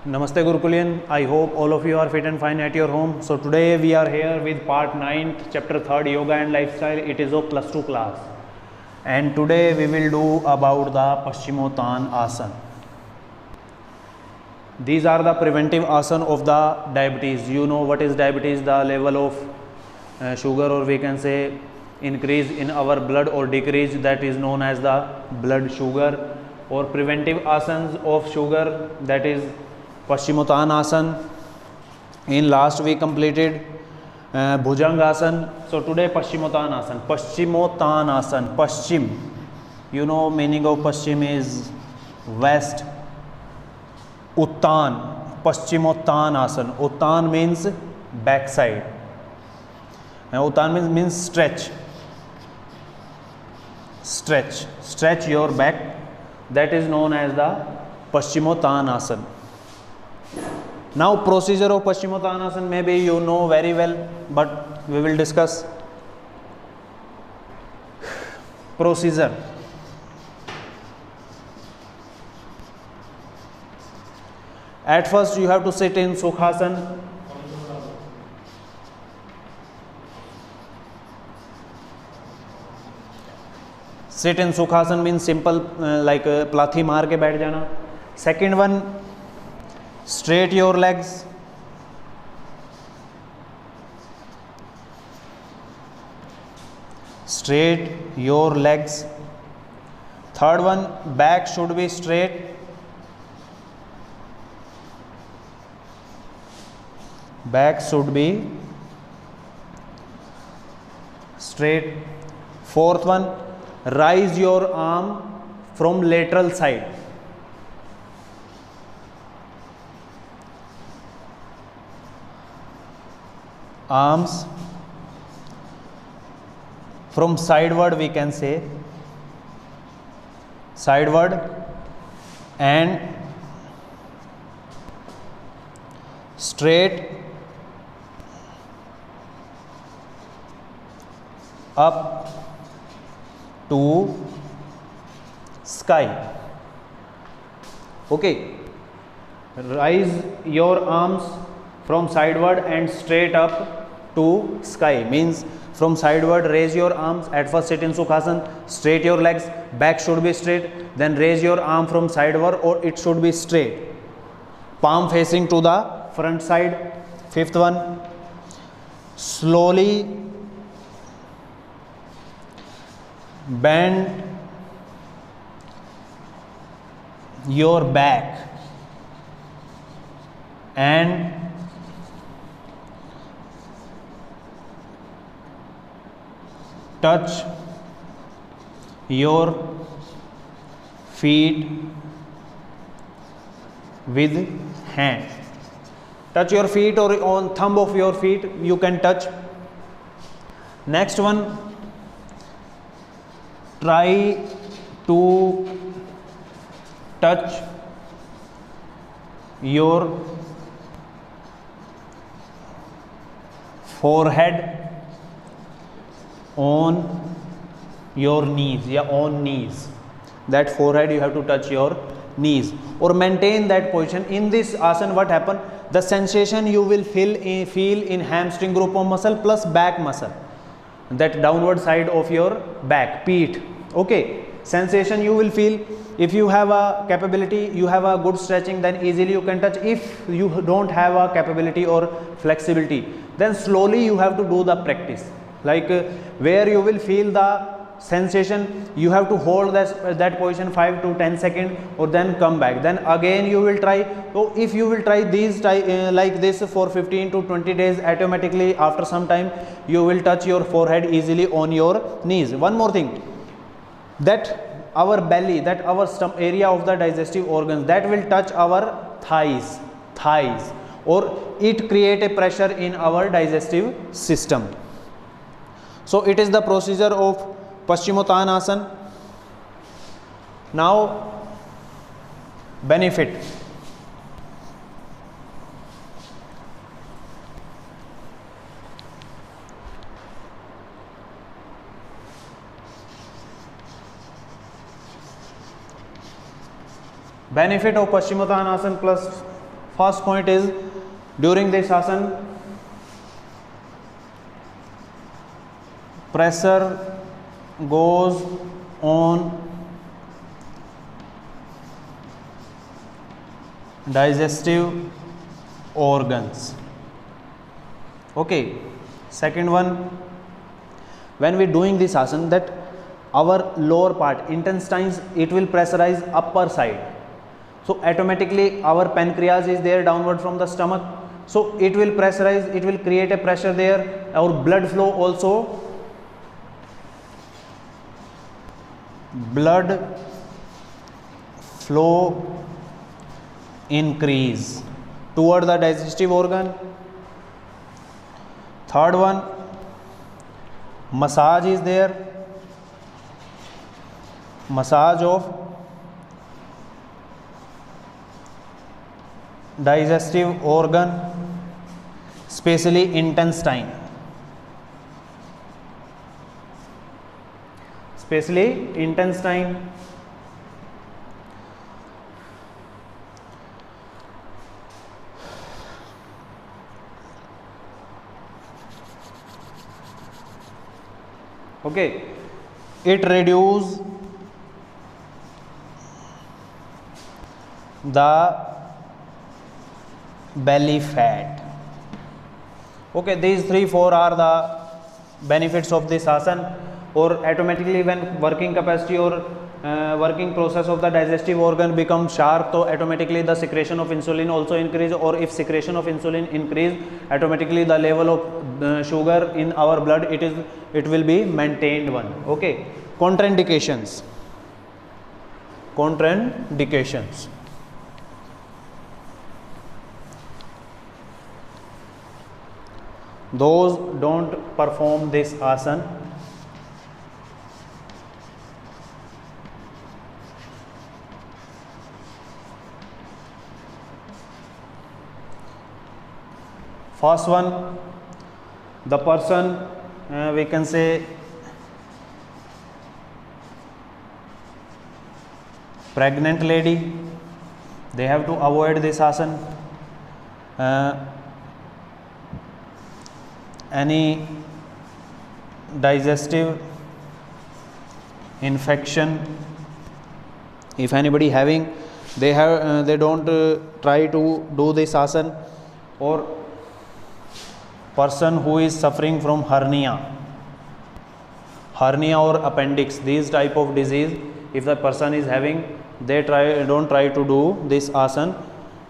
Namaste Gurukulian. I hope all of you are fit and fine at your home. So today we are here with part 9th, chapter 3rd, Yoga and Lifestyle. It is of plus 2 class. And today we will do about the Paschimottan Asana. These are the preventive asana of the diabetes. You know what is diabetes? The level of sugar, or we can say increase in our blood or decrease, that is known as the blood sugar. Or preventive asanas of sugar, that is Paschimottan Asana. In last we completed Bhujanga Asana. So today Paschimottan Asana. Paschimottan Asana. Paschim. You know meaning of Paschim is west. Uttan. Paschimottan Asana. Uttan means backside. Uttan means stretch. Stretch your back. That is known as the Paschimottan Asana. Now procedure of Paschimottan Asana maybe you know very well, but we will discuss. Procedure. At first you have to sit in Sukhasana. Sit in Sukhasana means simple like plathi maar ke baith jana. Second one, straight your legs. Straight your legs. Third one, back should be straight. Back should be straight. Fourth one, rise your arm from lateral side. Arms from sideward, we can say sideward, and straight up to sky. Okay, rise your arms from sideward and straight up to sky means from sideward raise your arms. At first sit in Sukhasana, straight your legs, back should be straight, then raise your arm from sideward or it should be straight, palm facing to the front side. Fifth one, slowly bend your back and touch your feet with hand. Touch your feet or on thumb of your feet you can touch. Next one, try to touch your forehead on your knees, on knees. That forehead you have to touch your knees or maintain that position. In this asana what happen, the sensation you will feel in hamstring group of muscle plus back muscle, that downward side of your back, peat. Okay, sensation you will feel. If you have a capability, you have a good stretching, then easily you can touch. If you don't have a capability or flexibility, then slowly you have to do the practice, like where you will feel the sensation, you have to hold that position 5 to 10 seconds or then come back, then again you will try. So if you will try these like this for 15 to 20 days, automatically after some time you will touch your forehead easily on your knees. One more thing, that our belly, that our area of the digestive organs, that will touch our thighs, or it create a pressure in our digestive system. So it is the procedure of Paschimottan Asana. Now benefit. Benefit of Paschimottan Asana plus First point is, during this asana, pressure goes on digestive organs. Okay. Second one, when we doing this asana, that our lower part, intestines, it will pressurize upper side. So automatically our pancreas is there downward from the stomach. So it will pressurize, it will create a pressure there. Our blood flow also, blood flow increase toward the digestive organ. Third one, massage is there. Massage of digestive organ, especially intestine. Especially intestine. Okay, it reduces the belly fat. Okay, these 3-4 are the benefits of this asana. Or automatically when working capacity or working process of the digestive organ becomes sharp, so automatically the secretion of insulin also increase, or if secretion of insulin increase, automatically the level of sugar in our blood, it will be maintained one. Okay. Contraindications. Those don't perform this asana, first one, the person, we can say pregnant lady, they have to avoid this asana. Any digestive infection, if anybody having, they don't try to do this asana. Or person who is suffering from hernia or appendix, these type of disease, if the person is having, they don't try to do this asana.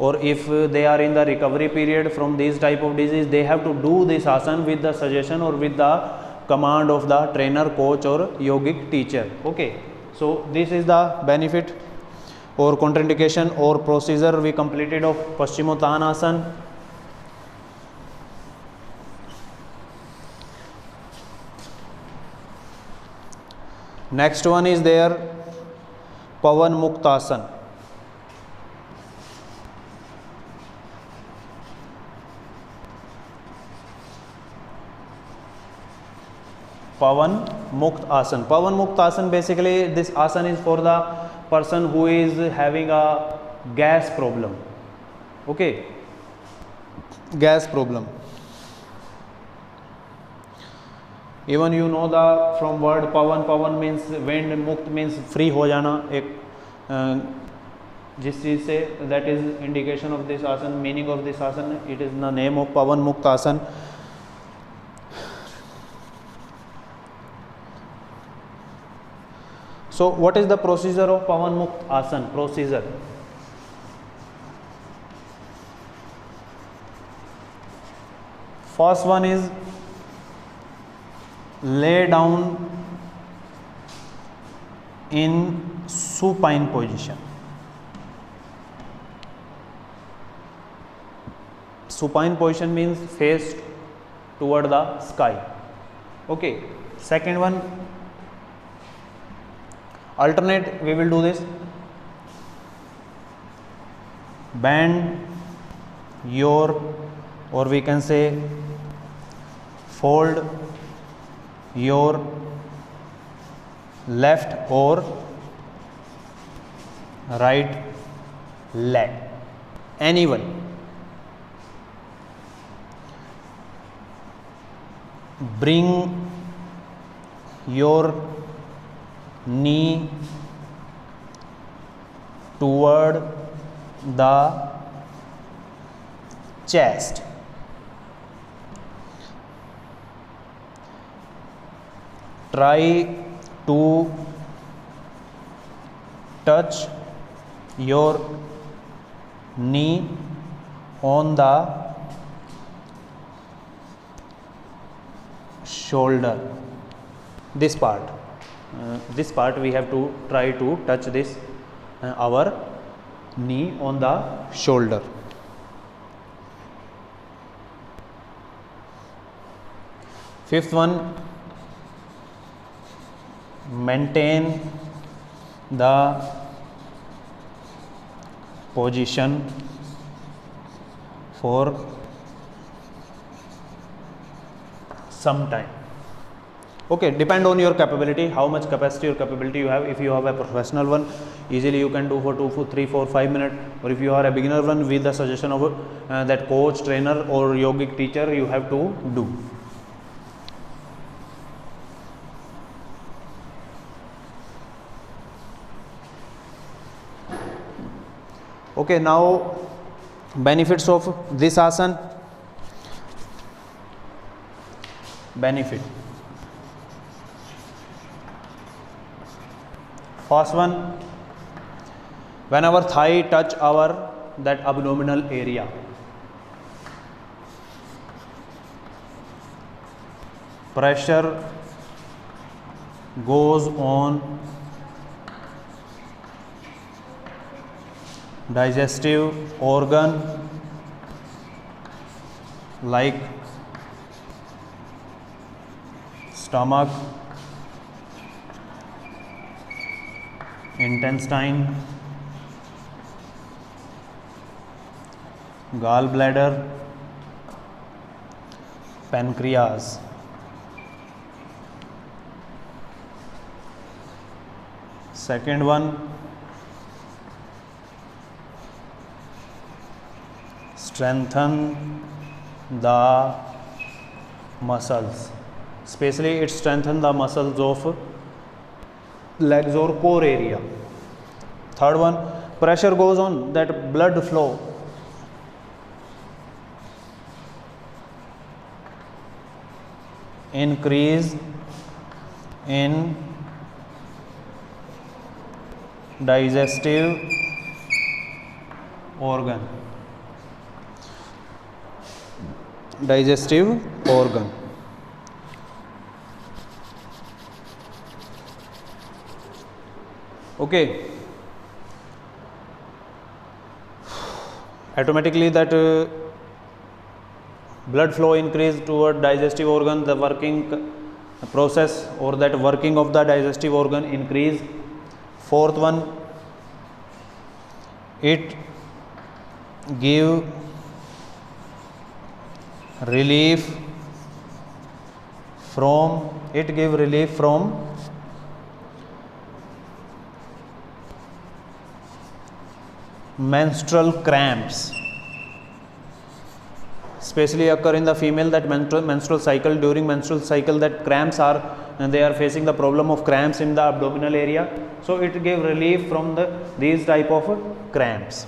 Or if they are in the recovery period from these type of disease, they have to do this asana with the suggestion or with the command of the trainer, coach or yogic teacher. Okay, so this is the benefit or contraindication or procedure we completed of Paschimottanasana. Next one is there, Pavan Muktasana. Pavan Mukt Asana. Pavan Mukt Asana, basically this asana is for the person who is having a gas problem. Okay, gas problem. Even you know the from word pavan means wind, mukt means free हो जाना, एक जिस चीज से, that is indication of this asana, meaning of this asana, it is the name of Pavan Mukt Asana. So what is the procedure of Pavan Mukt Asana? Procedure. First one is lay down in supine position. Supine position means face toward the sky. Okay. Second one, alternate, we will do this. Bend your, or we can say fold your left or right leg, anyone. bring your knee toward the chest. Try to touch your knee on the shoulder. This part we have to try to touch this our knee on the shoulder. Fifth one, maintain the position for some time. Okay, depend on your capability, how much capacity or capability you have. If you have a professional one, easily you can do for 2, 3, 4, 5 minutes, or if you are a beginner one, with the suggestion of that coach, trainer or yogic teacher, you have to do. Okay, now benefits of this asana. Benefit. First one, when our thigh touch our that abdominal area, pressure goes on digestive organ like stomach, intestine, gallbladder, pancreas. Second one, strengthen the muscles, especially it strengthens the muscles of legs or core area. Third one, pressure goes on that blood flow, increase in digestive organ. Okay, automatically that blood flow increase toward digestive organ, the working process or that working of the digestive organ increase. Fourth one, it give relief from menstrual cramps, especially occur in the female that menstrual cycle. During menstrual cycle, that cramps are, and they are facing the problem of cramps in the abdominal area, so it give relief from these type of cramps.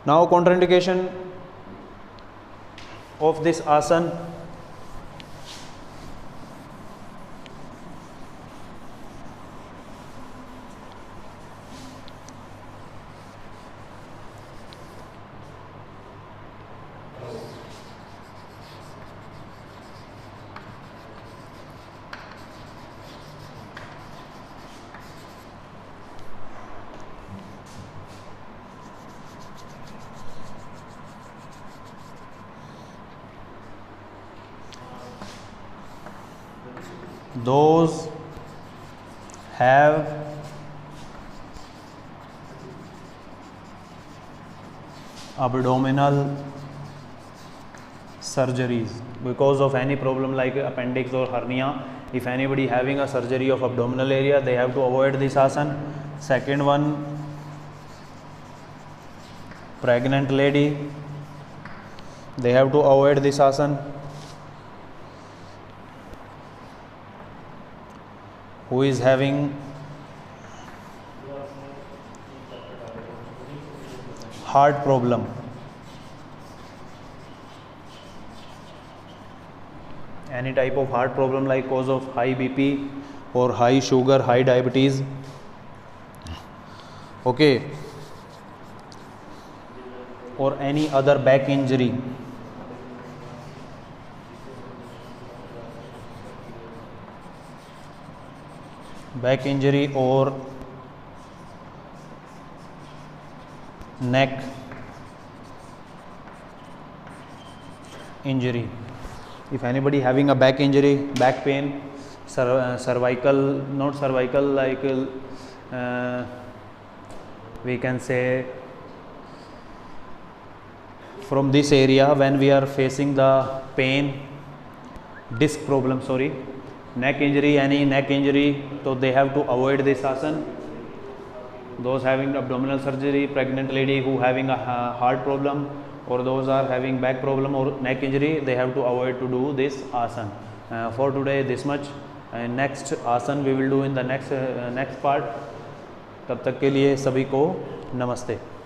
Now contraindication of this asana. Those have abdominal surgeries because of any problem like appendix or hernia. If anybody having a surgery of abdominal area, they have to avoid this asana. Second one, pregnant lady, they have to avoid this asana. Who is having heart problem, any type of heart problem like cause of high BP or high sugar, high diabetes, okay, or any other back injury, or neck injury. If anybody having a back injury, back pain, cervical, not cervical, like we can say from this area, when we are facing the pain, disc problem, sorry, neck injury, any neck injury, so they have to avoid this asana. Those having abdominal surgery, pregnant lady who having a heart problem, or those are having back problem or neck injury, they have to avoid to do this asana. For today this much, and next asana we will do in the next part. तब तक के लिए सभी को नमस्ते.